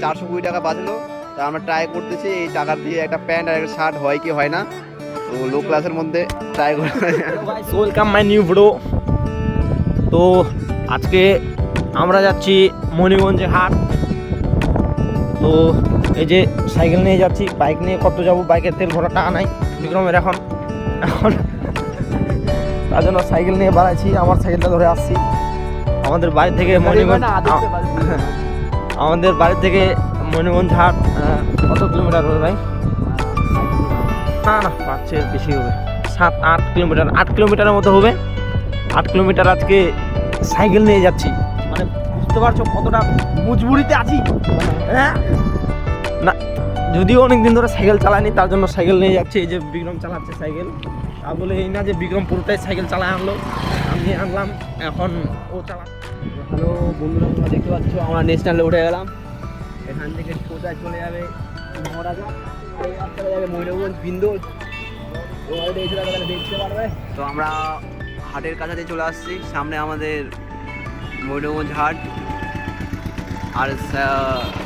420 টাকা বাঁচলো। তা আমরা ট্রাই করতেছি এই টাকা দিয়ে একটা প্যান্ট আর একটা শার্ট হয় কি হয় না। তো লো ক্লাসের মধ্যে ট্রাই করে। Welcome my new video. তো আজকে আমরা যাচ্ছি মণিগঞ্জে হাট। তো এই যে সাইকেল নিয়ে যাচ্ছি, বাইক নিয়ে কত যাবো, বাইকের তেল ভরা টাকা নাই বিক্রমের এখন তার জন্য সাইকেল নিয়ে বাড়াইছি, আমার সাইকেলটা ধরে আসছি। আমাদের বাড়ি থেকে মণিগঞ্জ হাট কত কিলোমিটার হবে ভাই? না পাচ্ছে বেশি হবে, 7-8 কিলোমিটার, 8 কিলোমিটারের মতো হবে। 8 কিলোমিটার আজকে সাইকেল নিয়ে যাচ্ছি, মানে বুঝতে পারছো কতটা মজবুরিতে আছি। হ্যাঁ না, যদিও অনেকদিন ধরে সাইকেল চালায়নি, তার জন্য সাইকেল নিয়ে যাচ্ছি। এই যে বিক্রম চালাচ্ছে সাইকেল, তা বলে এই না যে বিক্রম পুরোটাই সাইকেল চালায় আনলো, আমি আনলাম, এখন ও চালা। হ্যালো বন্ধুরা, তোমরা দেখতে পাচ্ছ আমরা ন্যাশনালে উঠে গেলাম। এখান থেকে সোজা চলে যাবে মহারাজা, চলে যাবে ময়ূরভঞ্জ বিন্দুল। দেখতে পারবে। তো আমরা হাটের কাছাকাছি চলে আসছি, সামনে আমাদের ময়ূরভঞ্জ হাট। আর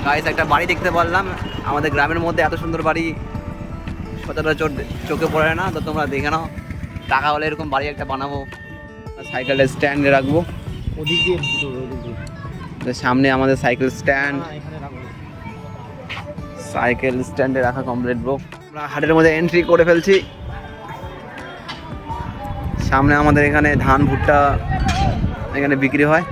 গাইস একটা বাড়ি দেখতে পারলাম, আমাদের গ্রামের মধ্যে এত সুন্দর বাড়ি সচরাচর চোখে পড়ে না। তো তোমরা দেখে নাও, টাকা হলে এরকম বাড়ি একটা বানাবো, সাইকেলের স্ট্যান্ডে রাখবো। ওদিক দিয়ে সামনে আমাদের সাইকেল স্ট্যান্ড, সাইকেল স্ট্যান্ডে রাখা কমপ্লিট ব্রো। আমরা হাটের মধ্যে এন্ট্রি করে ফেলছি। সামনে আমাদের এখানে ধান ভুট্টা এখানে বিক্রি হয়।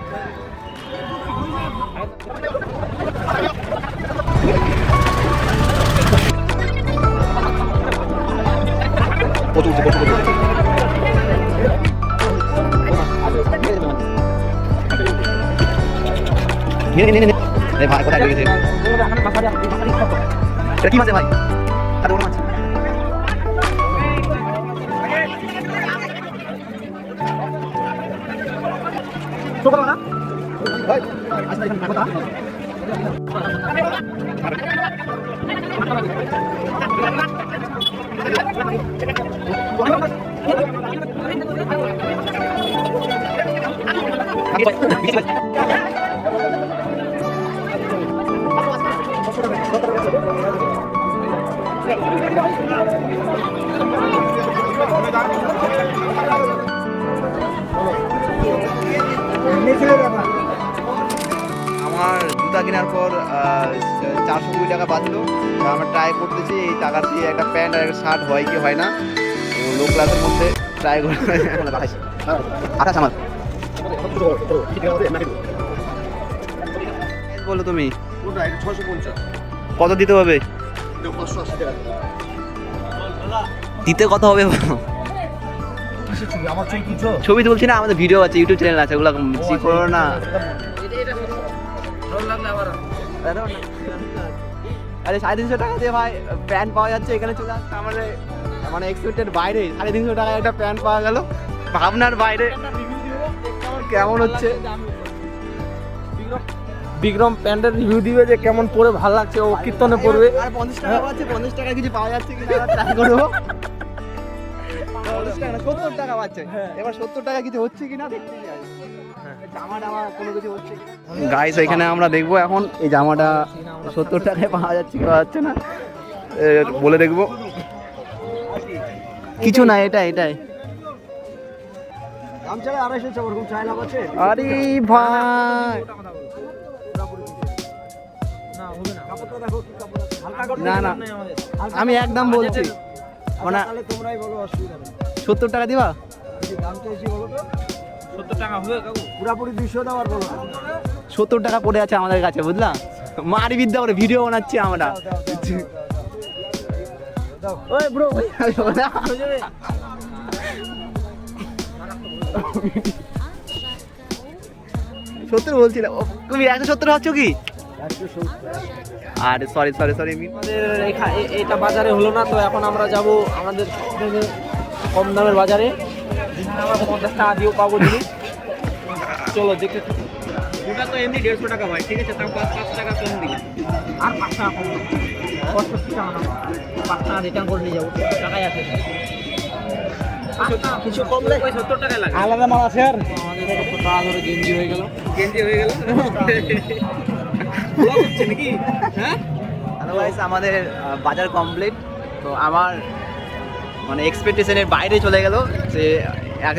ভাই কোথায় গেছে? এটা কি মাছ ভাই? এত বড় মাছ। ছোট না ভাই, আজকে এখানে কথা আমার জুতা কেনার পর 420 টাকা বাঁচলো। আমরা ট্রাই করতেছি এই টাকা দিয়ে একটা প্যান্ট আর একটা শার্ট হয় কি হয় না। তো লো ক্লাসের মধ্যে ট্রাই করে আঠাশ আমার বলো তুমি কত দিতে হবে? দিতে কত হবে? ছবি তুলছি না, আমাদের ভিডিও আছে, ইউটিউব চ্যানেল আছে, ওগুলো করো না। আরে 350 টাকা দিয়ে ভাই প্যান্ট পাওয়া যাচ্ছে এখানে, চলে আসছে আমাদের মানে এক্সপেক্টেড বাইরে। 350 টাকায় একটা প্যান্ট পাওয়া গেল, ভাবনার বাইরে। কেমন হচ্ছে? বিক্রম প্যান্টের রিভিউ দিবে যে কেমন পরে ভালো লাগছে, ও কীর্তনে পড়বে। আর 50 টাকা পাচ্ছে, 50 টাকা কিছু পাওয়া যাচ্ছে কিনা ট্রাই করবো। 70 টাকা পাচ্ছে, এবার 70 টাকা কিছু হচ্ছে কিনা দেখতে যাই। জামাটা আমার কোনো কিছু হচ্ছে গাইস, এখানে আমরা দেখবো এখন এই জামাটা 70 টাকায় পাওয়া যাচ্ছে কি পাওয়া যাচ্ছে না, বলে দেখবো। কিছু না, এটাই আরে ভাই না না, আমি একদম বলছি মানে 70 টাকা দিবা। 70 টাকা হবে কাকু? পুরাপুরি 200 দাও আর বলো। 70 টাকা পড়ে আছে আমাদের কাছে, বুঝলা? মারি বিদ্যা করে ভিডিও বানাচ্ছি আমরা। ওই ব্রো সত্তর বলছিল তুমি, 170 হচ্ছ কি? আরে সরি আমাদের এটা বাজারে হলো না, তো এখন আমরা যাব আমাদের কম দামের বাজারে, আমরা 50 টাকা দিয়েও পাবো জিনিস। চলো দেখতে থাকি। ওটা তো এমনি 150 টাকা ভাই, ঠিক আছে, তাও 5 টাকা কম দিলে আর 5 টাকা কম 65 টাকা না, 5 টাকা রিটার্ন করে নিয়ে যাবো, টাকাই আছে কিছু কমলে 70 টাকা লাগে। আলাদা মাল আছে আর আমাদের 70 টাকা ধরে গেঞ্জি হয়ে গেল নাকি হ্যাঁ হ্যালো গাইস, আমাদের বাজার কমপ্লিট। তো আমার মানে এক্সপেকটেশনের বাইরে চলে গেল যে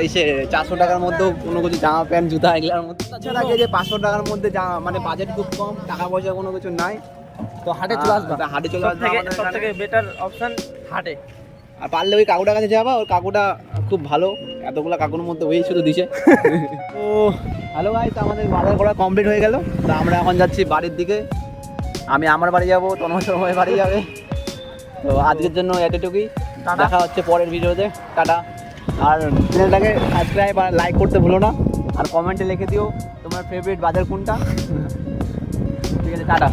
এসে 400 টাকার মধ্যেও কোনো কিছু জামা প্যান্ট জুতা এগুলোর মধ্যে। তাছাড়া আগে যে 500 টাকার মধ্যে মানে বাজেট খুব কম, টাকা পয়সা কোনো কিছু নাই, তো হাটে চলে আসবা। হাটে চলে আসবে আমাদের সব এখানে। থেকে বেটার অপশন হাটে। আর পারলে ওই কাকুটার কাছে যাবা, ওই কাকুটা খুব ভালো, এতগুলো কাকুর মধ্যে ওই শুধু দিছে। তো হ্যালো গাইস, আমাদের বাজার করা কমপ্লিট হয়ে গেল। তো আমরা এখন যাচ্ছি বাড়ির দিকে। আমি আমার বাড়ি যাবো, তন্ময় বাড়ি যাবে। তো আজকের জন্য এতটুকুই, টাটা। দেখা হচ্ছে পরের ভিডিওতে। টাটা। আর চ্যানেলটাকে সাবস্ক্রাইব আর লাইক করতে ভুলো না, আর কমেন্টে লিখে দিও তোমার ফেভারিট বাজার কোনটা। ঠিক আছে, টাটা।